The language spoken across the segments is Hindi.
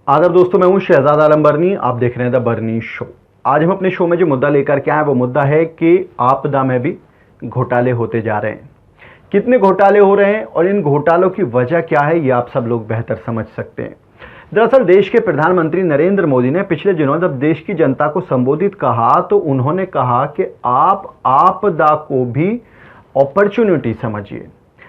आदाब दोस्तों, मैं हूं शहजाद आलम बरनी। आप देख रहे हैं द बरनी शो। आज हम अपने शो में जो मुद्दा लेकर के आए वो मुद्दा है कि आपदा में भी घोटाले होते जा रहे हैं। कितने घोटाले हो रहे हैं और इन घोटालों की वजह क्या है, ये आप सब लोग बेहतर समझ सकते हैं। दरअसल देश के प्रधानमंत्री नरेंद्र मोदी ने पिछले दिनों जब देश की जनता को संबोधित कहा तो उन्होंने कहा कि आप आपदा को भी अपॉर्चुनिटी समझिए।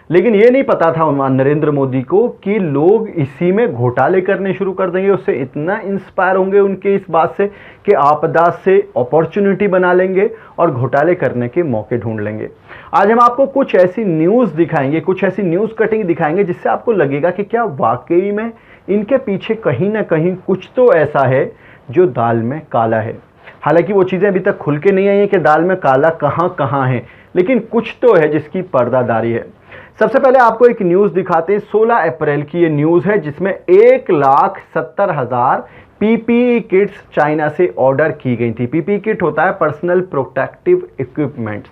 लेकिन ये नहीं पता था नरेंद्र मोदी को कि लोग इसी में घोटाले करने शुरू कर देंगे। उससे इतना इंस्पायर होंगे उनके इस बात से कि आपदा से अपॉर्चुनिटी बना लेंगे और घोटाले करने के मौके ढूंढ लेंगे। आज हम आपको कुछ ऐसी न्यूज़ दिखाएंगे, कुछ ऐसी न्यूज़ कटिंग दिखाएंगे जिससे आपको लगेगा कि क्या वाकई में इनके पीछे कहीं ना कहीं कुछ तो ऐसा है जो दाल में काला है। हालांकि वो चीज़ें अभी तक खुल के नहीं आई हैं कि दाल में काला कहाँ कहाँ है, लेकिन कुछ तो है जिसकी पर्दादारी है। सबसे पहले आपको एक न्यूज़ दिखाते हैं। 16 अप्रैल की ये न्यूज़ है जिसमें 1,70,000 पीपीई किट्स चाइना से ऑर्डर की गई थी। पीपीई किट होता है पर्सनल प्रोटेक्टिव इक्विपमेंट्स।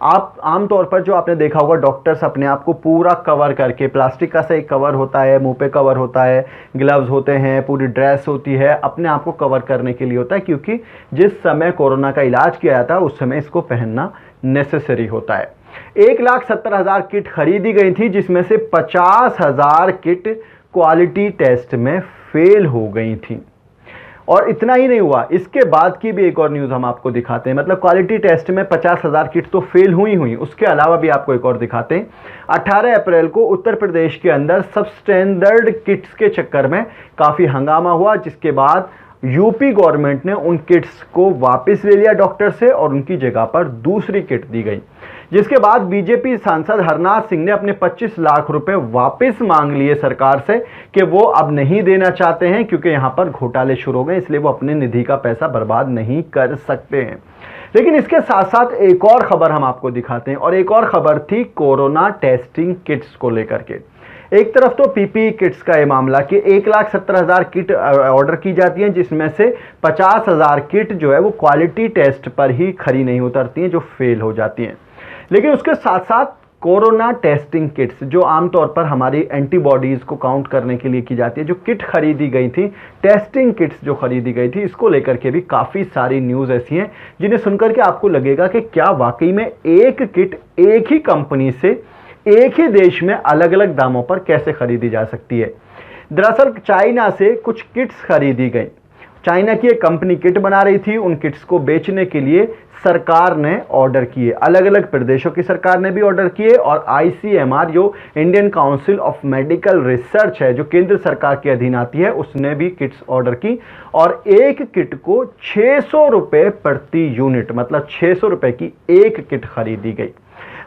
आप आमतौर पर जो आपने देखा होगा, डॉक्टर्स अपने आप को पूरा कवर करके, प्लास्टिक का से कवर होता है, मुंह पे कवर होता है, ग्लव्स होते हैं, पूरी ड्रेस होती है, अपने आप को कवर करने के लिए होता है, क्योंकि जिस समय कोरोना का इलाज किया जाता है उस समय इसको पहनना नेसेसरी होता है। 1,70,000 किट खरीदी गई थी जिसमें से 50,000 किट क्वालिटी टेस्ट में फेल हो गई थी। और इतना ही नहीं हुआ, इसके बाद की भी एक और न्यूज़ हम आपको दिखाते हैं। मतलब क्वालिटी टेस्ट में 50,000 किट तो फेल हुई, उसके अलावा भी आपको एक और दिखाते हैं। 18 अप्रैल को उत्तर प्रदेश के अंदर सबस्टैंडर्ड किट्स के चक्कर में काफ़ी हंगामा हुआ, जिसके बाद यूपी गवर्नमेंट ने उन किट्स को वापस ले लिया डॉक्टर से और उनकी जगह पर दूसरी किट दी गई। जिसके बाद बीजेपी सांसद हरनाथ सिंह ने अपने 25 लाख रुपए वापस मांग लिए सरकार से कि वो अब नहीं देना चाहते हैं, क्योंकि यहां पर घोटाले शुरू हो गए, इसलिए वो अपने निधि का पैसा बर्बाद नहीं कर सकते हैं। लेकिन इसके साथ साथ एक और खबर हम आपको दिखाते हैं, और एक और खबर थी कोरोना टेस्टिंग किट्स को लेकर के। एक तरफ तो पीपीई किट्स का ये मामला कि 1,70,000 किट ऑर्डर की जाती हैं, जिसमें से 50,000 किट जो है वो क्वालिटी टेस्ट पर ही खरी नहीं उतरती हैं, जो फेल हो जाती हैं। लेकिन उसके साथ साथ कोरोना टेस्टिंग किट्स जो आमतौर पर हमारी एंटीबॉडीज़ को काउंट करने के लिए की जाती है, जो किट खरीदी गई थी, टेस्टिंग किट्स जो खरीदी गई थी, इसको लेकर के भी काफ़ी सारी न्यूज़ ऐसी हैं जिन्हें सुनकर के आपको लगेगा कि क्या वाकई में एक किट एक ही कंपनी से एक ही देश में अलग अलग दामों पर कैसे खरीदी जा सकती है। दरअसल चाइना से कुछ किट्स खरीदी गई। चाइना की एक कंपनी किट बना रही थी, उन किट्स को बेचने के लिए सरकार ने ऑर्डर किए, अलग अलग प्रदेशों की सरकार ने भी ऑर्डर किए, और आईसीएमआर जो Indian council of medical research है, जो केंद्र सरकार के अधीन आती है, उसने भी किट्स ऑर्डर की। और एक किट को 600 रुपये प्रति यूनिट, मतलब 600 रुपये की एक किट खरीदी गई।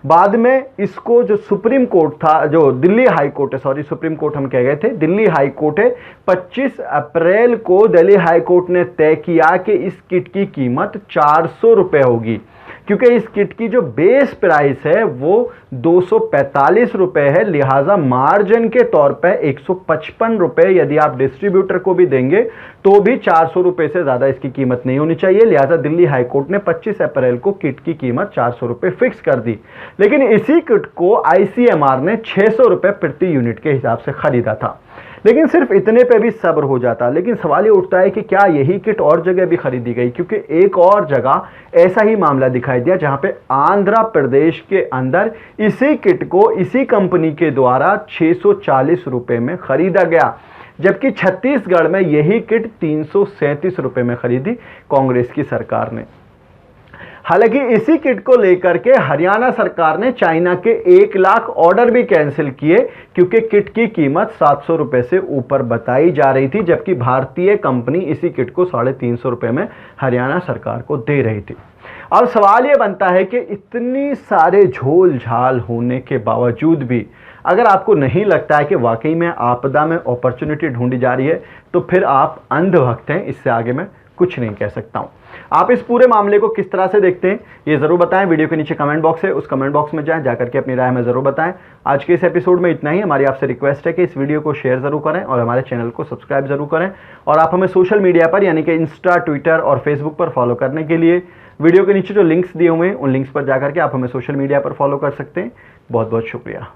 बाद में इसको जो सुप्रीम कोर्ट था, जो दिल्ली हाई कोर्ट है, सॉरी सुप्रीम कोर्ट हम कह गए थे, दिल्ली हाई कोर्ट है, 25 अप्रैल को दिल्ली हाई कोर्ट ने तय किया कि इस किट की कीमत 400 रुपये होगी, क्योंकि इस किट की जो बेस प्राइस है वो 245 रुपये है। लिहाजा मार्जिन के तौर पे 155 रुपये यदि आप डिस्ट्रीब्यूटर को भी देंगे तो भी 400 रुपये से ज़्यादा इसकी कीमत नहीं होनी चाहिए। लिहाजा दिल्ली हाईकोर्ट ने 25 अप्रैल को किट की कीमत 400 रुपये फिक्स कर दी। लेकिन इसी किट को आईसीएमआर ने 600 रुपये प्रति यूनिट के हिसाब से खरीदा था। लेकिन सिर्फ इतने पे भी सब्र हो जाता। लेकिन सवाल ये उठता है कि क्या यही किट और जगह भी खरीदी गई, क्योंकि एक और जगह ऐसा ही मामला दिखाई दिया जहां पे आंध्र प्रदेश के अंदर इसी किट को इसी कंपनी के द्वारा 640 रुपये में खरीदा गया, जबकि छत्तीसगढ़ में यही किट 337 रुपये में खरीदी कांग्रेस की सरकार ने। हालांकि इसी किट को लेकर के हरियाणा सरकार ने चाइना के 1 लाख ऑर्डर भी कैंसिल किए, क्योंकि किट की कीमत 700 रुपये से ऊपर बताई जा रही थी, जबकि भारतीय कंपनी इसी किट को 350 रुपये में हरियाणा सरकार को दे रही थी। अब सवाल यह बनता है कि इतनी सारे झोल झाल होने के बावजूद भी अगर आपको नहीं लगता है कि वाकई में आपदा में अपॉर्चुनिटी ढूंढी जा रही है, तो फिर आप अंधभक्त हैं। इससे आगे मैं कुछ नहीं कह सकता हूं। आप इस पूरे मामले को किस तरह से देखते हैं ये जरूर बताएं। वीडियो के नीचे कमेंट बॉक्स है, उस कमेंट बॉक्स में जाएं, जाकर के अपनी राय हमें जरूर बताएं। आज के इस एपिसोड में इतना ही। हमारी आपसे रिक्वेस्ट है कि इस वीडियो को शेयर जरूर करें और हमारे चैनल को सब्सक्राइब जरूर करें। और आप हमें सोशल मीडिया पर यानी कि इंस्टा, ट्विटर और फेसबुक पर फॉलो करने के लिए वीडियो के नीचे जो लिंक्स दिए हुए हैं उन लिंक्स पर जाकर के आप हमें सोशल मीडिया पर फॉलो कर सकते हैं। बहुत बहुत शुक्रिया।